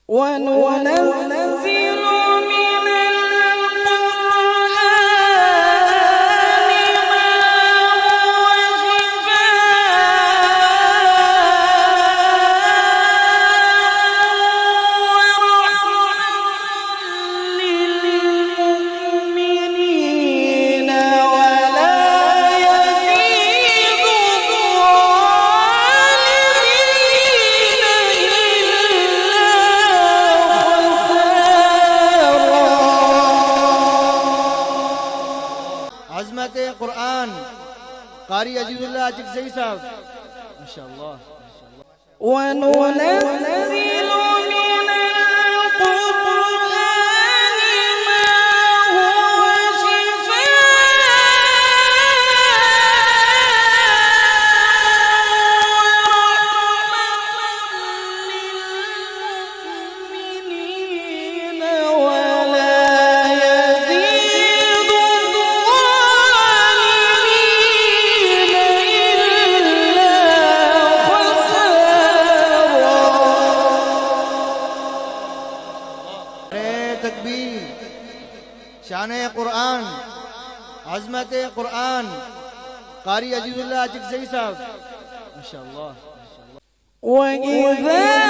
وننزل من القرآن ما هو شفاء ورحمة للمؤمنين ولا يزيد الظالمين إلا عظمت قرآن قاری عزیز اللہ چکسئی صاحب ماشاءاللہ وننزل من القرآن ما هو شفاء ورحمة للمؤمنين تکبیر شان قرآن عظمت قرآن قاری عزیز اللہ چکسئی صاحب ماشاءاللہ وإذا